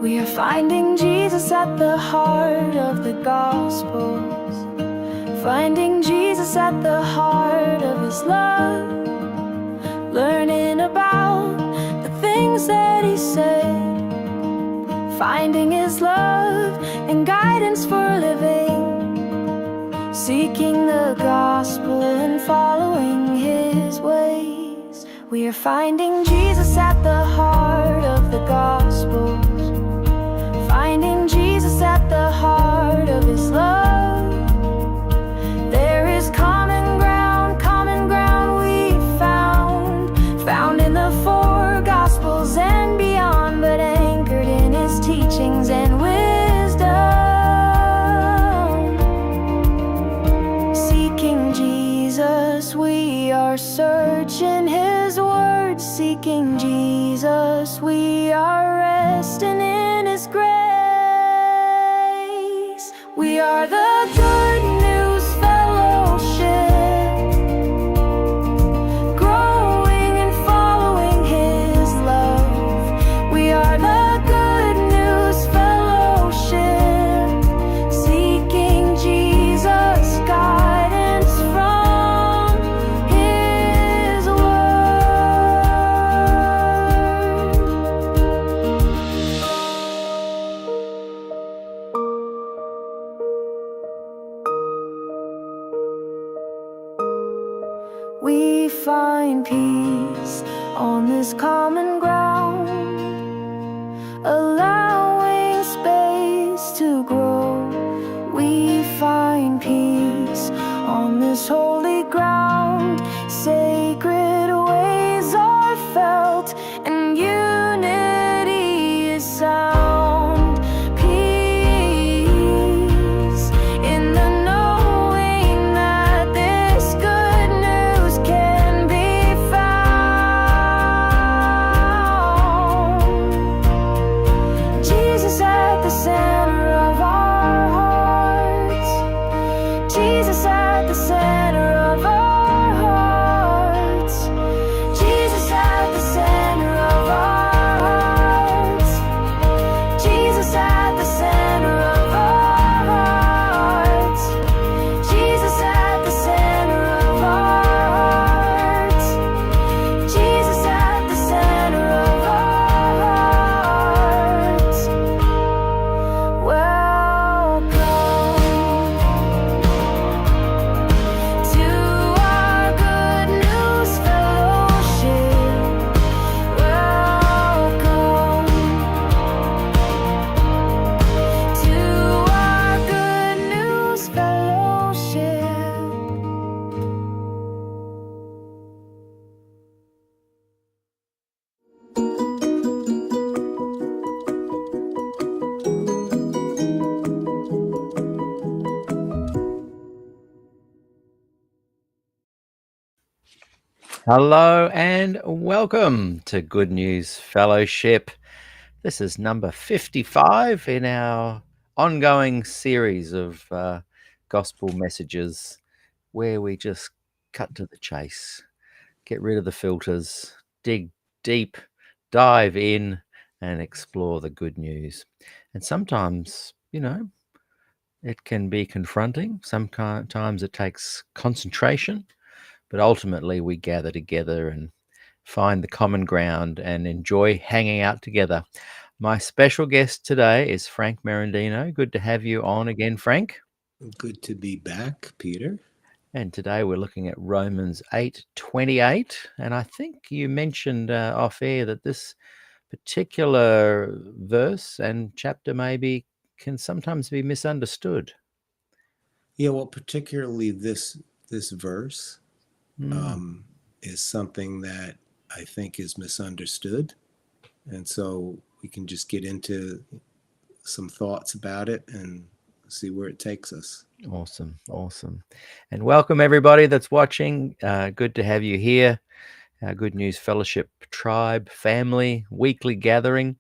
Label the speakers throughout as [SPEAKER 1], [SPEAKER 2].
[SPEAKER 1] We are finding Jesus at the heart of the Gospels, finding Jesus at the heart of His love, learning about the things that He said, finding His love and guidance for living, seeking the gospel and following His ways. We are finding Jesus at the heart of the Gospels, finding Jesus at the heart of His love. There is common ground we found in the four Gospels and beyond, but anchored in His teachings and wisdom. Seeking Jesus, we are searching His word. Seeking Jesus, we are resting in His grace. We are the Good News Fellowship, growing and following His love. We are the Good News Fellowship, seeking Jesus' guidance from His word. We find peace on this common ground, allowing space to grow. We find peace on this holy ground. Sacred ways are felt and unity is sound. Peace in the knowing that this good news can be found. Jesus at the center of our hearts, Jesus at the center of our hearts, Jesus at the center of our hearts, Jesus at the center of our hearts, Jesus at the center of our hearts, Jesus at the center of our hearts. Welcome to our Good News Fellowship. Welcome to our Good News Fellowship.
[SPEAKER 2] Hello and welcome to Good News Fellowship. This is number 55 in our ongoing series of gospel messages where we just cut to the chase, get rid of the filters, dig deep, dive in and explore the good news. And sometimes, it can be confronting. Sometimes it takes concentration. But ultimately, we gather together and find the common ground and enjoy hanging out together. My special guest today is Frank Merendino. Good to have you on again, Frank.
[SPEAKER 3] Good to be back, Peter.
[SPEAKER 2] And today we're looking at Romans 8:28. And I think you mentioned off air that this particular verse and chapter maybe can sometimes be misunderstood.
[SPEAKER 3] Yeah, well, particularly this verse
[SPEAKER 2] Mm.
[SPEAKER 3] is something that I think is misunderstood. And so we can just get into some thoughts about it and see where it takes us.
[SPEAKER 2] Awesome. And welcome everybody that's watching. Good to have you here. Our Good News Fellowship tribe, family, weekly gathering.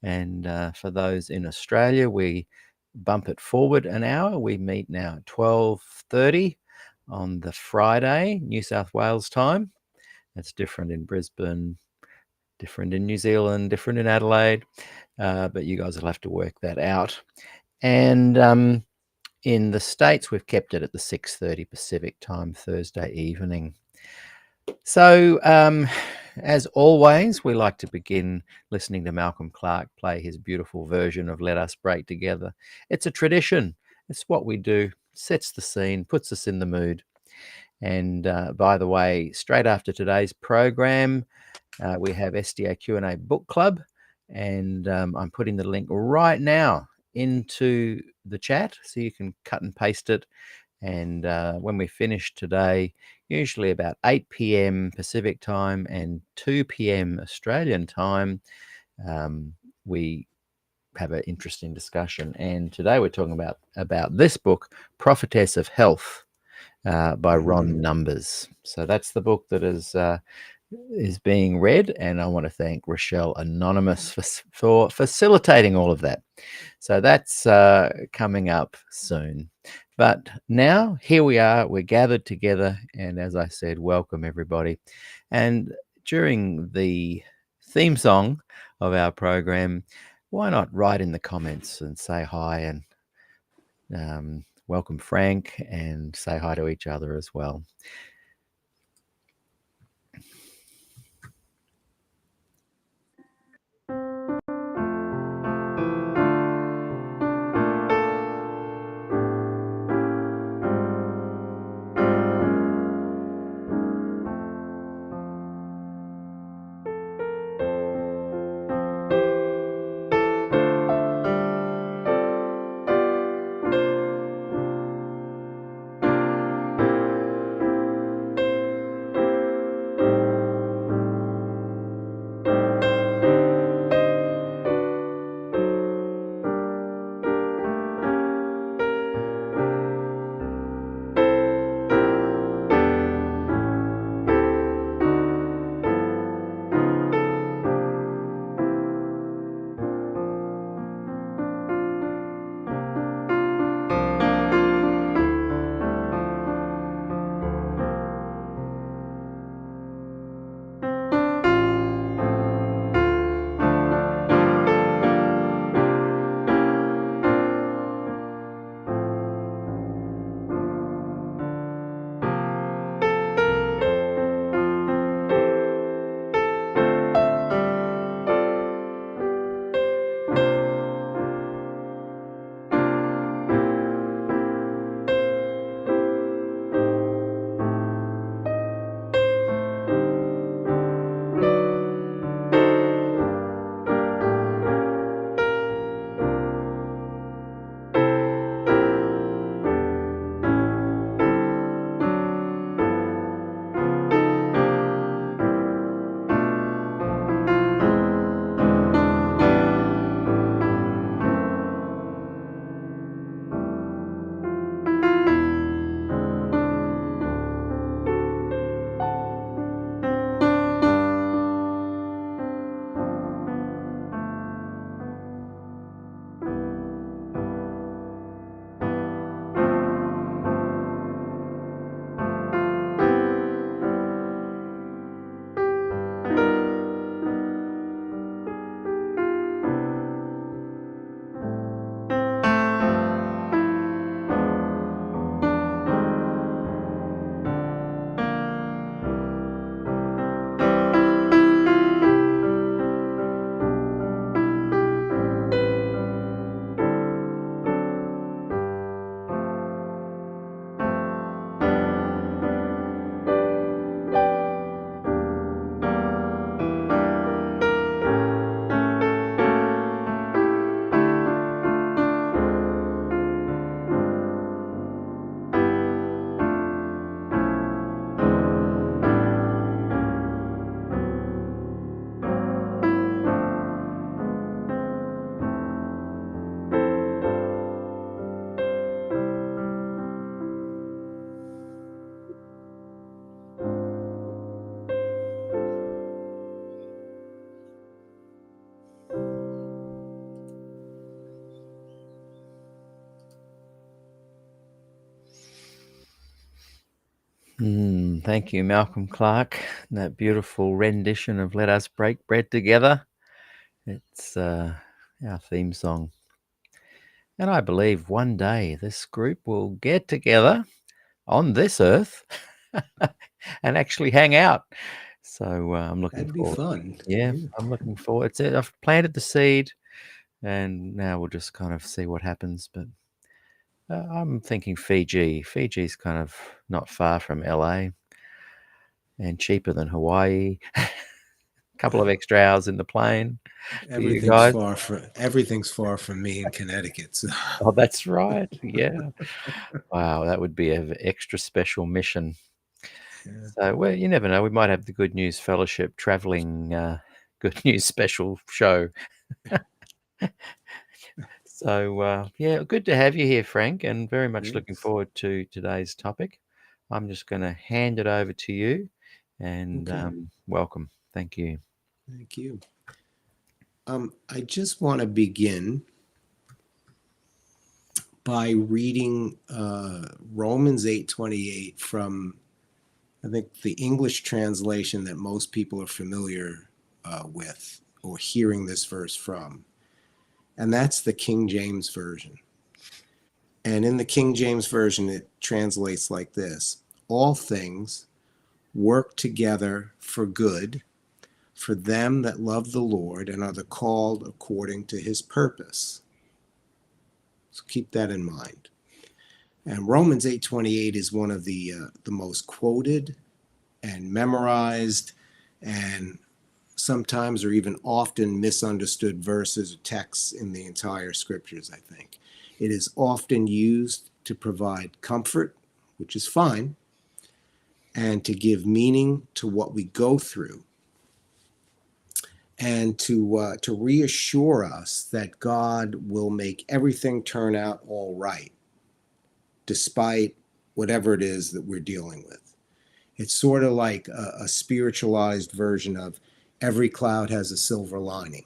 [SPEAKER 2] And for those in Australia, we bump it forward an hour. We meet now at 12:30 on the Friday, New South Wales time. That's different in Brisbane, different in New Zealand, different in Adelaide, but you guys will have to work that out. And in the States, we've kept it at the 6:30 Pacific time, Thursday evening. So, as always, we like to begin listening to Malcolm Clark play his beautiful version of Let Us Break Together. It's a tradition. It's what we do, sets the scene, puts us in the mood. And by the way, straight after today's program, we have SDAQ&A Book Club, and I'm putting the link right now into the chat so you can cut and paste it. And when we finish today, usually about 8 p.m. Pacific time and 2 p.m. Australian time, we have an interesting discussion. And today we're talking about this book, Prophetess of Health, by Ron Numbers. So that's the book that is being read, and I want to thank Rochelle Anonymous for facilitating all of that. So that's coming up soon. But now, here we are, we're gathered together, and as I said, welcome everybody. And during the theme song of our program, why not write in the comments and say hi, and welcome Frank, and say hi to each other as well. Thank you, Malcolm Clark. That beautiful rendition of Let Us Break Bread Together. It's our theme song. And I believe one day this group will get together on this earth and actually hang out. So I'm looking
[SPEAKER 3] That'd be
[SPEAKER 2] forward.
[SPEAKER 3] fun.
[SPEAKER 2] Yeah, I'm looking forward to it. I've planted the seed and now we'll just kind of see what happens. But I'm thinking Fiji. Fiji's kind of not far from LA and cheaper than Hawaii. A couple of extra hours in the plane for you
[SPEAKER 3] Everything's
[SPEAKER 2] guys.
[SPEAKER 3] far from me in Connecticut. So
[SPEAKER 2] Oh, that's right. Yeah. Wow, that would be an extra special mission.
[SPEAKER 3] yeah.
[SPEAKER 2] So, well, you never know. We might have the Good News Fellowship traveling Good News special show. So, yeah, good to have you here, Frank, and very much looking
[SPEAKER 3] Thanks.
[SPEAKER 2] forward to today's topic. I'm just going to hand it over to you and
[SPEAKER 3] Okay.
[SPEAKER 2] welcome. Thank you.
[SPEAKER 3] Thank you. I just want to begin by reading Romans 8:28 from, I think, the English translation that most people are familiar with or hearing this verse from. And that's the King James Version. And in the King James Version, it translates like this: all things work together for good for them that love the Lord and are the called according to his purpose. So keep that in mind. And Romans 8:28 is one of the most quoted and memorized and sometimes or even often misunderstood verses or texts in the entire scriptures, I think. It is often used to provide comfort, which is fine, and to give meaning to what we go through, and to reassure us that God will make everything turn out all right, despite whatever it is that we're dealing with. It's sort of like a spiritualized version of every cloud has a silver lining.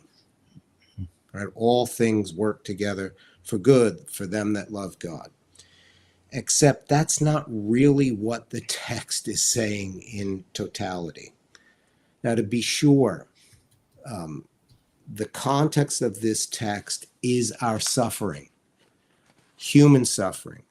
[SPEAKER 3] Right? All things work together for good for them that love God. Except that's not really what the text is saying in totality. Now, to be sure, the context of this text is our suffering, human suffering,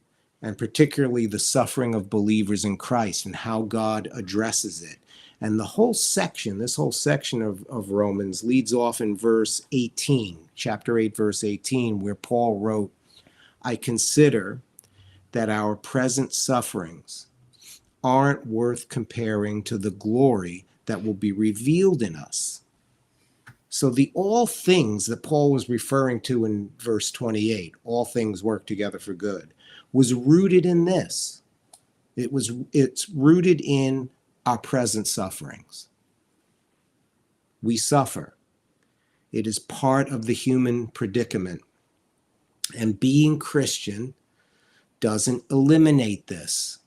[SPEAKER 3] and particularly the suffering of believers in Christ and how God addresses it. And the whole section, this whole section of Romans leads off in verse 18, chapter 8, verse 18, where Paul wrote, I consider that our present sufferings aren't worth comparing to the glory that will be revealed in us. So the all things that Paul was referring to in verse 28, all things work together for good, was rooted in this. It's rooted in our present sufferings. We suffer. It is part of the human predicament. And being Christian doesn't eliminate this.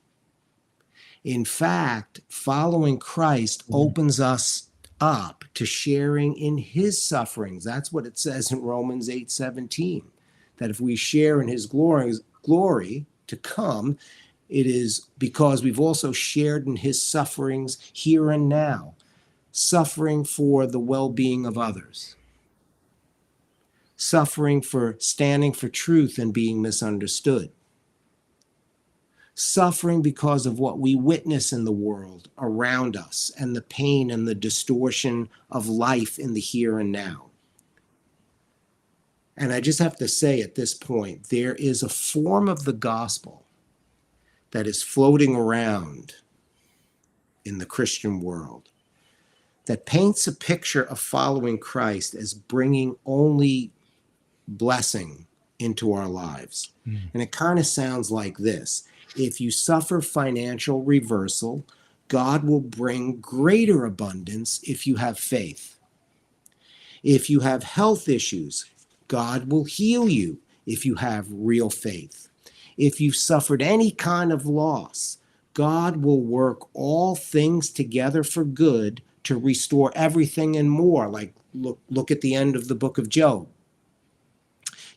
[SPEAKER 3] In fact, following Christ opens us up to sharing in his sufferings. That's what it says in Romans 8:17, that if we share in his glory to come, it is because we've also shared in his sufferings here and now, suffering for the well-being of others, suffering for standing for truth and being misunderstood, suffering because of what we witness in the world around us and the pain and the distortion of life in the here and now. And I just have to say at this point, there is a form of the gospel that is floating around in the Christian world that paints a picture of following Christ as bringing only blessing into our lives. And it kind of sounds like this: if you suffer financial reversal, God will bring greater abundance if you have faith. If you have health issues, God will heal you if you have real faith. If you've suffered any kind of loss, God will work all things together for good to restore everything and more. Like look at the end of the book of Job.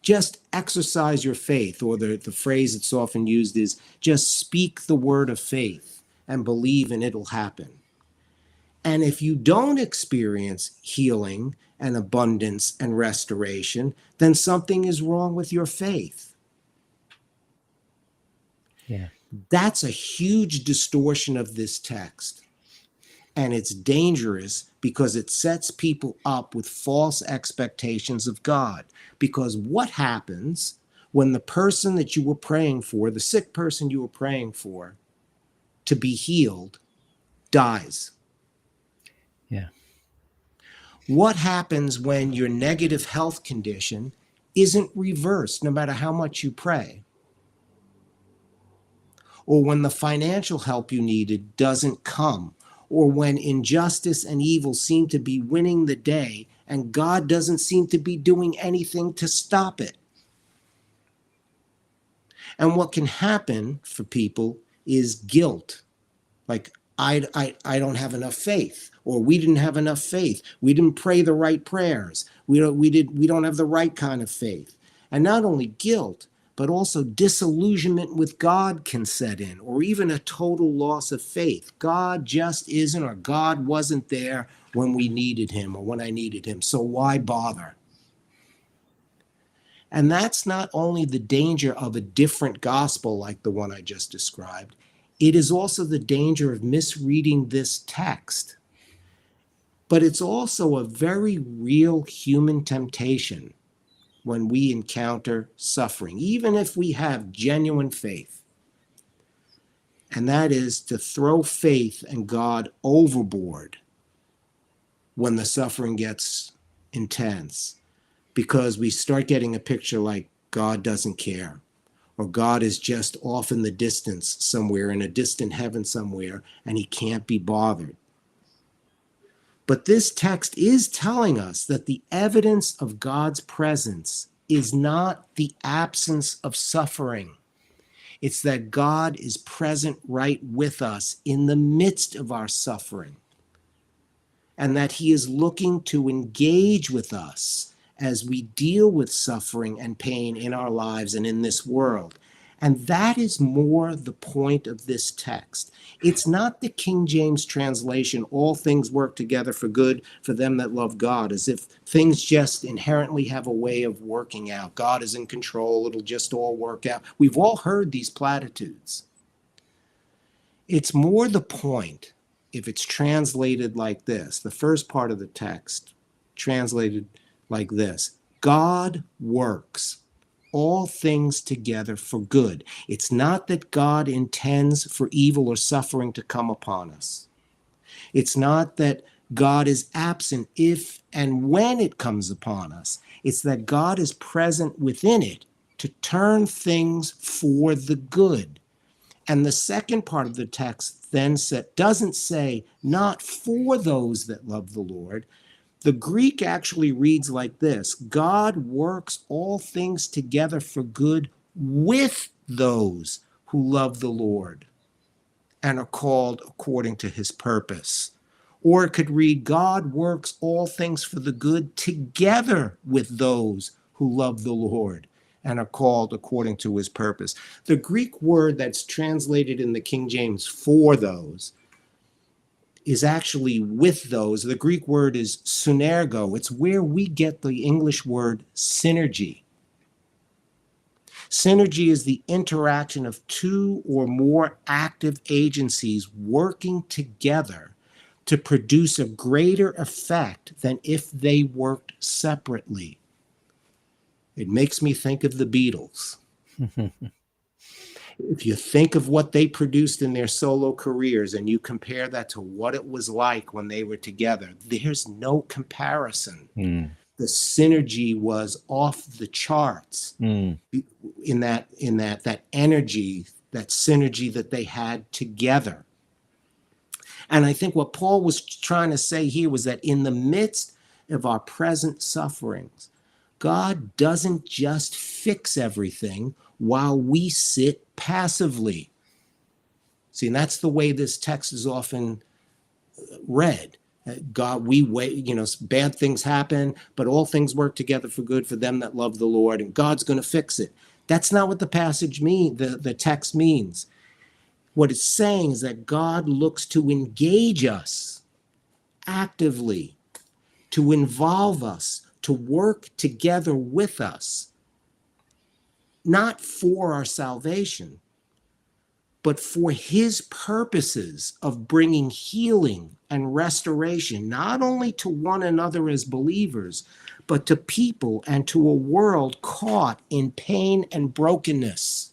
[SPEAKER 3] Just exercise your faith, or the phrase that's often used is just speak the word of faith, and believe and it'll happen. And if you don't experience healing and abundance and restoration, then something is wrong with your faith.
[SPEAKER 2] Yeah.
[SPEAKER 3] That's a huge distortion of this text. And it's dangerous because it sets people up with false expectations of God. Because what happens when the person that you were praying for, the sick person you were praying for to be healed, dies?
[SPEAKER 2] Yeah.
[SPEAKER 3] What happens when your negative health condition isn't reversed no matter how much you pray? Or when the financial help you needed doesn't come? Or when injustice and evil seem to be winning the day and God doesn't seem to be doing anything to stop it? And what can happen for people is guilt. Like, I don't have enough faith, or we didn't have enough faith. We didn't pray the right prayers. We don't have the right kind of faith. And not only guilt, but also disillusionment with God can set in, or even a total loss of faith. God just isn't, or God wasn't there when we needed him or when I needed him. So why bother? And that's not only the danger of a different gospel like the one I just described, it is also the danger of misreading this text. But it's also a very real human temptation when we encounter suffering, even if we have genuine faith. And that is to throw faith and God overboard when the suffering gets intense, because we start getting a picture like God doesn't care, or God is just off in the distance somewhere, in a distant heaven somewhere, and he can't be bothered. But this text is telling us that the evidence of God's presence is not the absence of suffering. It's that God is present right with us in the midst of our suffering, and that he is looking to engage with us as we deal with suffering and pain in our lives and in this world. And that is more the point of this text. It's not the King James translation, all things work together for good for them that love God, as if things just inherently have a way of working out. God is in control, it'll just all work out. We've all heard these platitudes. It's more the point if it's translated like this, the first part of the text translated like this: God works all things together for good. It's not that God intends for evil or suffering to come upon us. It's not that God is absent if and when it comes upon us. It's that God is present within it to turn things for the good. And the second part of the text then doesn't say not for those that love the Lord. The Greek actually reads like this: God works all things together for good with those who love the Lord and are called according to his purpose. Or it could read, God works all things for the good together with those who love the Lord and are called according to his purpose. The Greek word that's translated in the King James for those is actually with those. The Greek word is synergo. It's where we get the English word synergy. Synergy is the interaction of two or more active agencies working together to produce a greater effect than if they worked separately. It makes me think of the Beatles. If you think of what they produced in their solo careers and you compare that to what it was like when they were together, there's no comparison. The synergy was off the charts in that energy, that synergy that they had together. And I think what Paul was trying to say here was that in the midst of our present sufferings, God doesn't just fix everything while we sit passively. See, and that's the way this text is often read. God, we wait, bad things happen, but all things work together for good for them that love the Lord, and God's going to fix it. That's not what the passage means, the text means. What it's saying is that God looks to engage us actively, to involve us, to work together with us, not for our salvation, but for his purposes of bringing healing and restoration, not only to one another as believers, but to people and to a world caught in pain and brokenness.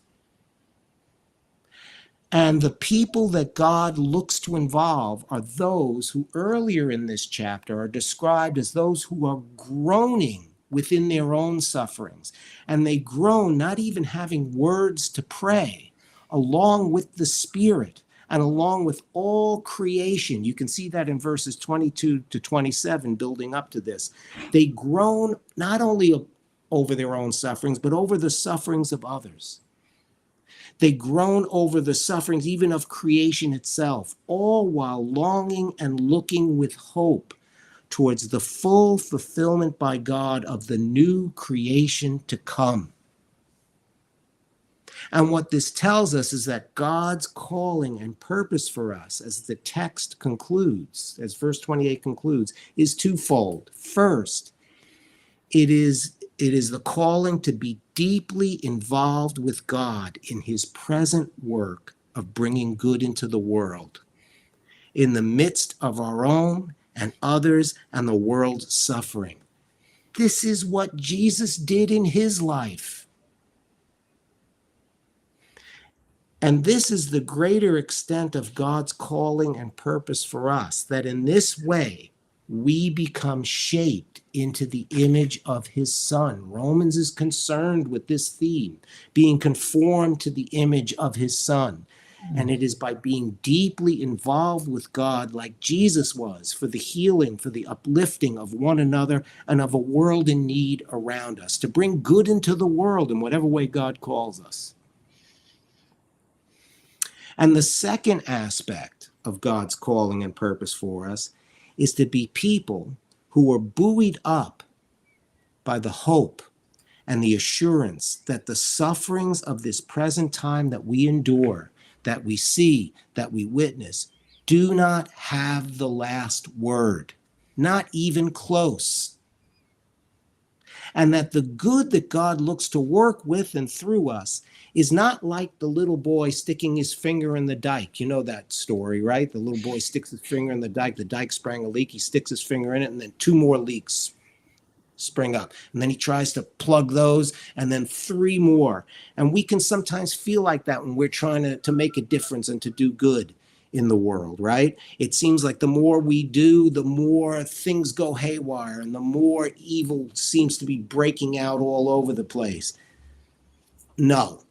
[SPEAKER 3] And the people that God looks to involve are those who earlier in this chapter are described as those who are groaning within their own sufferings. And they groan not even having words to pray, along with the Spirit and along with all creation. You can see that in verses 22 to 27, building up to this. They groan not only over their own sufferings, but over the sufferings of others. They groan over the sufferings even of creation itself, all while longing and looking with hope towards the full fulfillment by God of the new creation to come. And what this tells us is that God's calling and purpose for us, as the text concludes, as verse 28 concludes, is twofold. First, it is the calling to be deeply involved with God in his present work of bringing good into the world, in the midst of our own and others and the world's suffering. This is what Jesus did in his life. And this is the greater extent of God's calling and purpose for us, that in this way, we become shaped into the image of his Son. Romans is concerned with this theme, being conformed to the image of his Son. And it is by being deeply involved with God like Jesus was for the healing, for the uplifting of one another and of a world in need around us, to bring good into the world in whatever way God calls us. And the second aspect of God's calling and purpose for us is to be people who are buoyed up by the hope and the assurance that the sufferings of this present time that we endure, that we see, that we witness, do not have the last word, not even close. And that the good that God looks to work with and through us is not like the little boy sticking his finger in the dike. You know that story, right? The little boy sticks his finger in the dike sprang a leak, he sticks his finger in it, and then two more leaks spring up. And then he tries to plug those, and then three more. And we can sometimes feel like that when we're trying to make a difference and to do good in the world, right? It seems like the more we do, the more things go haywire and the more evil seems to be breaking out all over the place. No.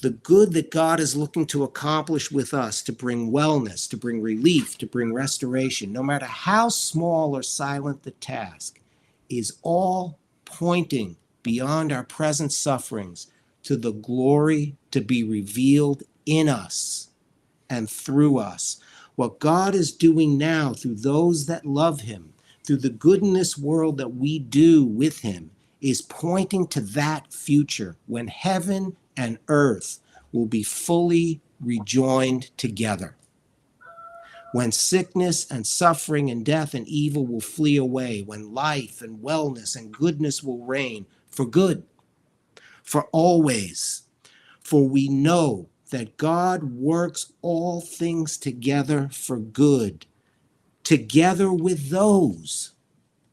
[SPEAKER 3] The good that God is looking to accomplish with us, to bring wellness, to bring relief, to bring restoration, no matter how small or silent the task, is all pointing beyond our present sufferings to the glory to be revealed in us and through us. What God is doing now through those that love him, through the good in this world that we do with him, is pointing to that future when heaven and earth will be fully rejoined together. When sickness and suffering and death and evil will flee away, when life and wellness and goodness will reign for good, for always. For we know that God works all things together for good, together with those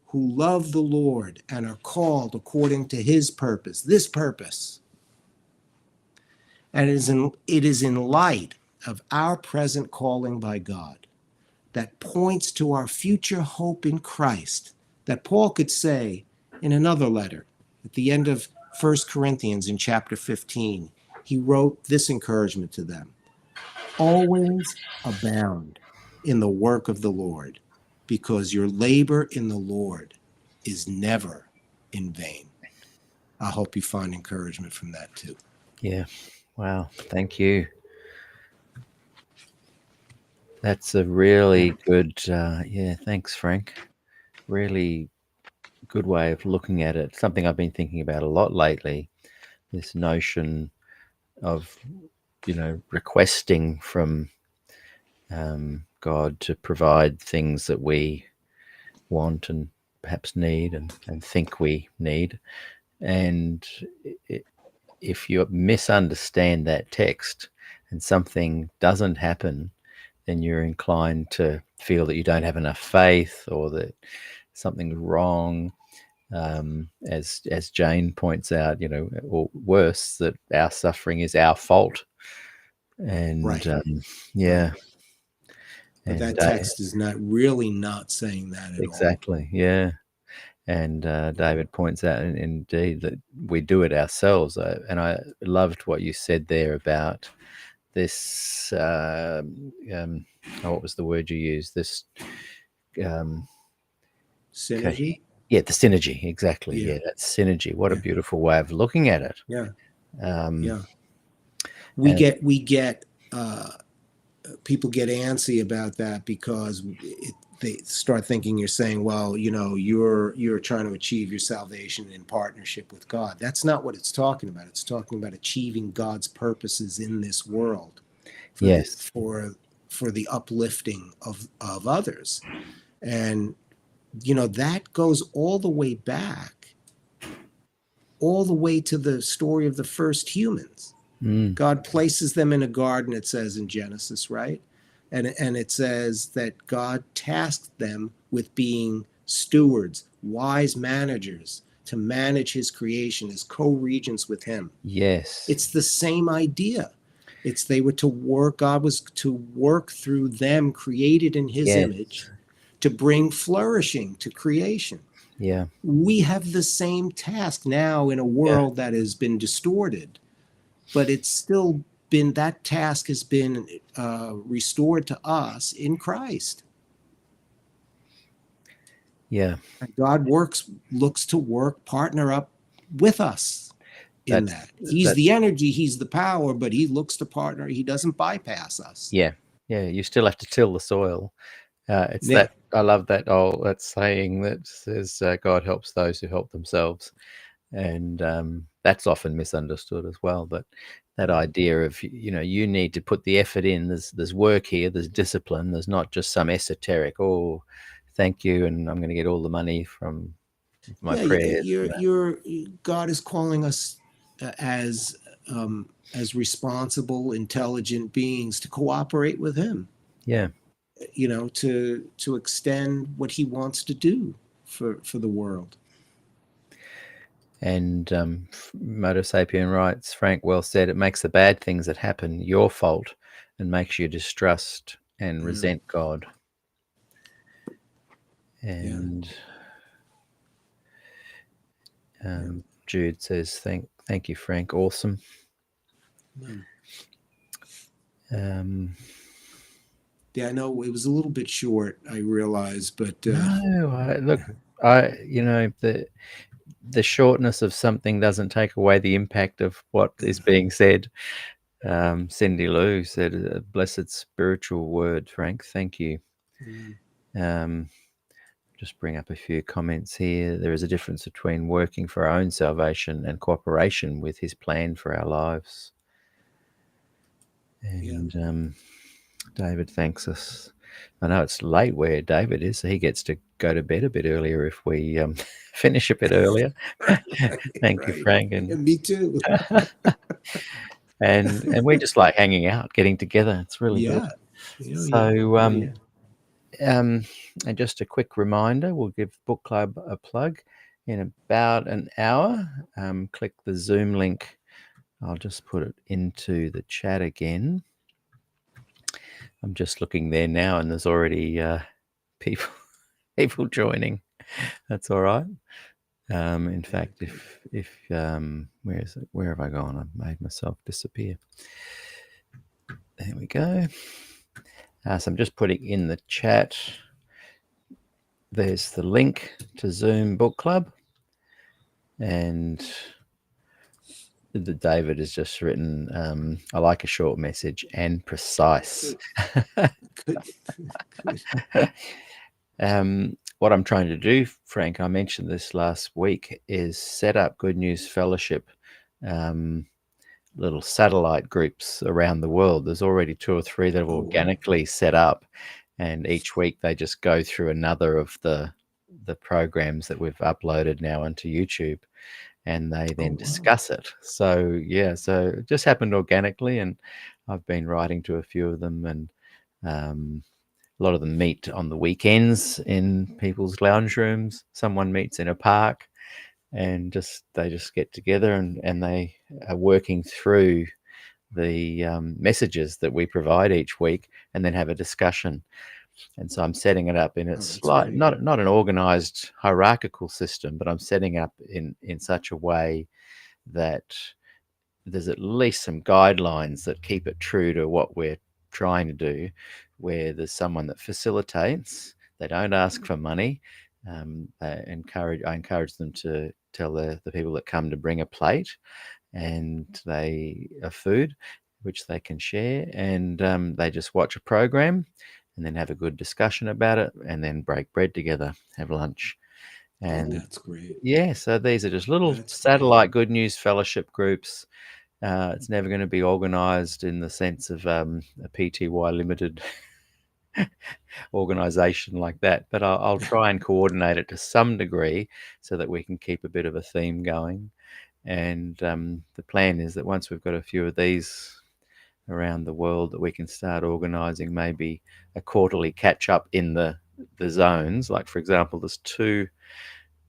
[SPEAKER 3] who love the Lord and are called according to his purpose, this purpose. And it is in light of our present calling by God that points to our future hope in Christ that Paul could say in another letter at the end of 1 Corinthians in chapter 15. He wrote this encouragement to them: always abound in the work of the Lord, because your labor in the Lord is never in vain. I hope you find encouragement from that too.
[SPEAKER 2] Yeah. Wow. Thank you. That's a really good, thanks, Frank. Really good way of looking at it. Something I've been thinking about a lot lately, this notion of requesting from God to provide things that we want and perhaps need and think we need. And if you misunderstand that text and something doesn't happen, then you're inclined to feel that you don't have enough faith or that something's wrong. As Jane points out, or worse, that our suffering is our fault. And
[SPEAKER 3] Right.
[SPEAKER 2] yeah.
[SPEAKER 3] Right. But
[SPEAKER 2] And
[SPEAKER 3] that text is not saying that at all.
[SPEAKER 2] exactly, yeah. And David points out, indeed, that we do it ourselves. And I loved what you said there about this. What was the word you used? This
[SPEAKER 3] Synergy.
[SPEAKER 2] Yeah, the synergy. Exactly.
[SPEAKER 3] Yeah.
[SPEAKER 2] Yeah, that synergy. What a
[SPEAKER 3] Yeah.
[SPEAKER 2] beautiful way of looking at it.
[SPEAKER 3] Yeah.
[SPEAKER 2] Yeah.
[SPEAKER 3] We get people get antsy about that because they start thinking you're saying, well, you're trying to achieve your salvation in partnership with God. That's not what it's talking about. It's talking about achieving God's purposes in this world for the uplifting of others. And that goes all the way back, all the way to the story of the first humans. God places them in a garden, it says in Genesis, right? And it says that God tasked them with being stewards, wise managers, to manage his creation as co-regents with him.
[SPEAKER 2] Yes.
[SPEAKER 3] It's the same idea. They were to work, God was to work through them, created in his image, to bring flourishing to creation.
[SPEAKER 2] Yeah.
[SPEAKER 3] We have the same task now in a world that has been distorted, but it's still been, that task has been restored to us in Christ.
[SPEAKER 2] Yeah.
[SPEAKER 3] God looks to work, partner up with us in that. He's the energy, he's the power, but he looks to partner. He doesn't bypass us.
[SPEAKER 2] Yeah. Yeah. You still have to till the soil. It's that I love that that saying that says God helps those who help themselves. And that's often misunderstood as well. But that idea of, you need to put the effort in. There's work here. There's discipline. There's not just some esoteric, oh, thank you, and I'm going to get all the money from my prayers.
[SPEAKER 3] God is calling us as responsible, intelligent beings to cooperate with him.
[SPEAKER 2] Yeah.
[SPEAKER 3] To extend what he wants to do for the world.
[SPEAKER 2] And Moto Sapien writes, Frank well said, it makes the bad things that happen your fault and makes you distrust and resent God. And Jude says, thank you, Frank. Awesome.
[SPEAKER 3] Yeah, I know it was a little bit short, I realize, but
[SPEAKER 2] the shortness of something doesn't take away the impact of what is being said. Cindy Lou said, a blessed spiritual word, Frank. Thank you. Just bring up a few comments here. There is a difference between working for our own salvation and cooperation with his plan for our lives. And David thanks us. I know it's late where David is, so he gets to go to bed a bit earlier if we finish a bit earlier. Thank you, Frank.
[SPEAKER 3] And me too.
[SPEAKER 2] and we just like hanging out, getting together. It's really good. And just a quick reminder, we'll give Book Club a plug in about an hour. Click the Zoom link. I'll just put it into the chat again. I'm just looking there now, and there's already people joining. That's all right. In fact, if where is it? Where have I gone? I've made myself disappear. There we go. So I'm just putting in the chat. There's the link to Zoom Book Club, and David has just written, I like a short message and precise. What I'm trying to do, Frank, I mentioned this last week, is set up Good News Fellowship little satellite groups around the world. There's already 2 or 3 that have
[SPEAKER 3] Oh, wow.
[SPEAKER 2] organically set up, and each week they just go through another of the programs that we've uploaded now onto YouTube, and they then
[SPEAKER 3] wow.
[SPEAKER 2] discuss it. So yeah, so it just happened organically, and I've been writing to a few of them, and a lot of them meet on the weekends in people's lounge rooms. Someone meets in a park, and they just get together, and they are working through the messages that we provide each week, and then have a discussion. And so I'm setting it up in a
[SPEAKER 3] that's
[SPEAKER 2] slight,
[SPEAKER 3] great.
[SPEAKER 2] not an organized hierarchical system, but I'm setting up in such a way that there's at least some guidelines that keep it true to what we're trying to do, where there's someone that facilitates. They don't ask for money. I encourage them to tell the people that come to bring a plate and a food, which they can share, and they just watch a program and then have a good discussion about it, and then break bread together, have lunch. And
[SPEAKER 3] That's great.
[SPEAKER 2] yeah, so these are just little
[SPEAKER 3] That's
[SPEAKER 2] satellite Good News Fellowship groups. It's never going to be organized in the sense of a PTY limited organization like that, but I'll try and coordinate it to some degree so that we can keep a bit of a theme going. And the plan is that once we've got a few of these around the world, that we can start organizing maybe a quarterly catch up in the zones. Like, for example, there's 2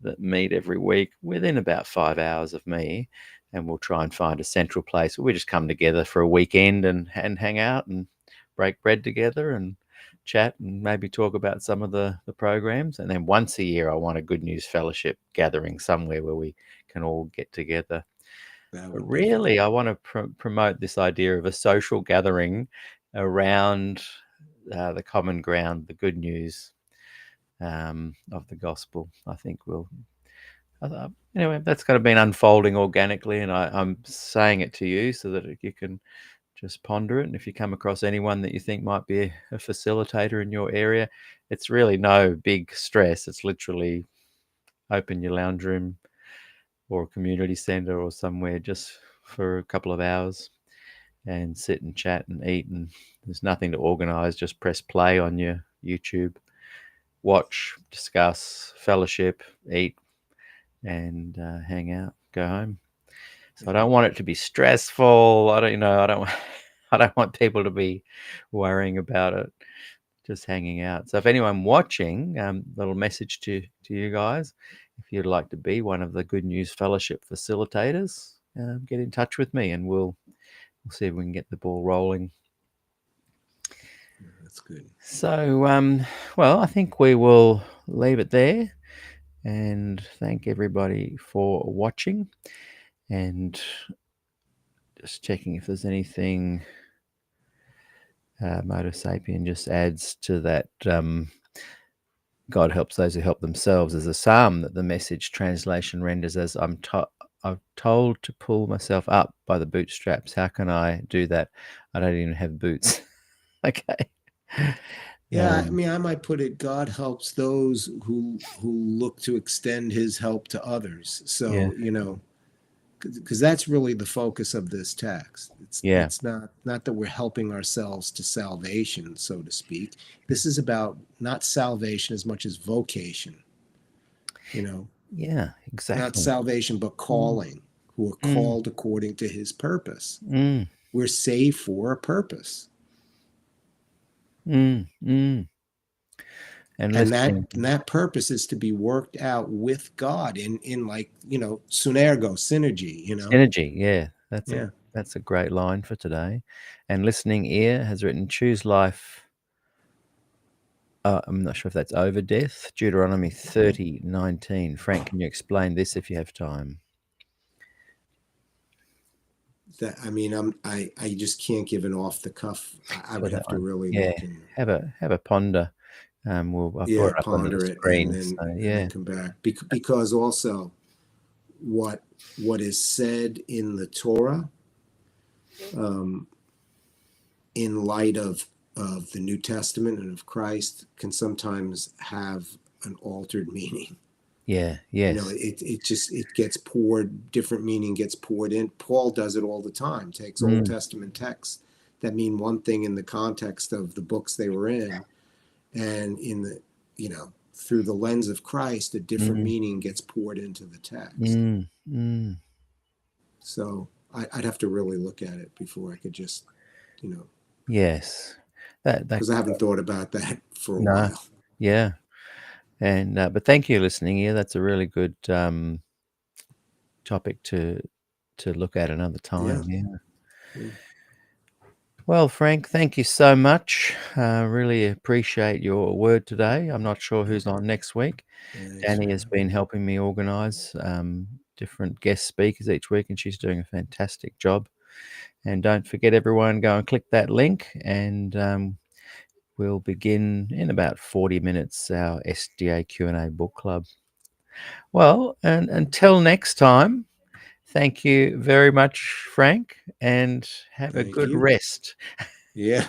[SPEAKER 2] that meet every week within about 5 hours of me, and we'll try and find a central place where we just come together for a weekend and hang out and break bread together and chat and maybe talk about some of the programs. And then once a year, I want a Good News Fellowship gathering somewhere where we can all get together.
[SPEAKER 3] That
[SPEAKER 2] But
[SPEAKER 3] would be
[SPEAKER 2] really, I want to promote this idea of a social gathering around the common ground, the good news of the gospel. I think anyway, that's kind of been unfolding organically, and I'm saying it to you so that you can just ponder it. And if you come across anyone that you think might be a facilitator in your area, it's really no big stress. It's literally open your lounge room or a community center or somewhere just for a couple of hours and sit and chat and eat, and there's nothing to organize. Just press play on your YouTube, watch, discuss, fellowship, eat, and hang out, go home. So I don't want it to be stressful. I don't I don't want people to be worrying about it, just hanging out. So if anyone watching, little message to you guys, if you'd like to be one of the Good News Fellowship facilitators, get in touch with me, and we'll see if we can get the ball rolling.
[SPEAKER 3] That's good.
[SPEAKER 2] So, well, I think we will leave it there, and thank everybody for watching, and just checking if there's anything Motor Sapien just adds to that. God helps those who help themselves. There's a psalm that the Message translation renders as, I'm told to pull myself up by the bootstraps. How can I do that? I don't even have boots. Okay.
[SPEAKER 3] Yeah, I mean, I might put it, God helps those who look to extend his help to others. So,
[SPEAKER 2] Yeah.
[SPEAKER 3] Because that's really the focus of this text.
[SPEAKER 2] Yeah.
[SPEAKER 3] It's not that we're helping ourselves to salvation, so to speak. This is about not salvation as much as vocation.
[SPEAKER 2] Yeah, exactly.
[SPEAKER 3] Not salvation, but calling, who are called according to his purpose. We're saved for a purpose. And that purpose is to be worked out with God in like, synergo, synergy,
[SPEAKER 2] Synergy, yeah. That's a great line for today. And Listening Ear has written, choose life. I'm not sure if that's over death. Deuteronomy 30:19. Frank, can you explain this if you have time?
[SPEAKER 3] That, I mean, I just can't give an off the cuff. I would have to really look and
[SPEAKER 2] have a ponder. I've brought it up onto the
[SPEAKER 3] ponder it
[SPEAKER 2] screen.
[SPEAKER 3] and then come back because also what is said in the Torah, in light of the New Testament and of Christ, can sometimes have an altered meaning.
[SPEAKER 2] Yeah.
[SPEAKER 3] You know,
[SPEAKER 2] Yes.
[SPEAKER 3] it gets poured, different meaning gets poured in. Paul does it all the time, takes Old
[SPEAKER 2] Mm,
[SPEAKER 3] Testament texts that mean one thing in the context of the books they were in, and in the, you know, through the lens of Christ, a different
[SPEAKER 2] mm,
[SPEAKER 3] meaning gets poured into the text.
[SPEAKER 2] mm, mm.
[SPEAKER 3] So I'd have to really look at it before I could just, you know,
[SPEAKER 2] Yes. That
[SPEAKER 3] because I haven't thought about that for a
[SPEAKER 2] no.
[SPEAKER 3] while.
[SPEAKER 2] Yeah. And but thank you for listening here. That's a really good topic to look at another
[SPEAKER 3] Yeah,
[SPEAKER 2] time. Yeah.
[SPEAKER 3] yeah.
[SPEAKER 2] Well, Frank, thank you so much. Really appreciate your word today. I'm not sure who's on next week.
[SPEAKER 3] Thanks,
[SPEAKER 2] Danny has
[SPEAKER 3] man.
[SPEAKER 2] been helping me organise different guest speakers each week, and she's doing a fantastic job. And don't forget, everyone, go and click that link, and we'll begin in about 40 minutes our SDAQ&A book club. Well, and until next time, thank you very much, Frank, and have a
[SPEAKER 3] Thank
[SPEAKER 2] good
[SPEAKER 3] you.
[SPEAKER 2] rest.
[SPEAKER 3] Yeah,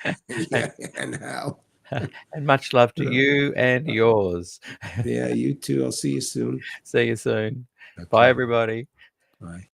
[SPEAKER 2] and,
[SPEAKER 3] yeah. And how?
[SPEAKER 2] and much love to you and yours.
[SPEAKER 3] Yeah, you too. I'll see you soon.
[SPEAKER 2] See you soon. Bye,
[SPEAKER 3] Okay.
[SPEAKER 2] everybody.
[SPEAKER 3] Bye.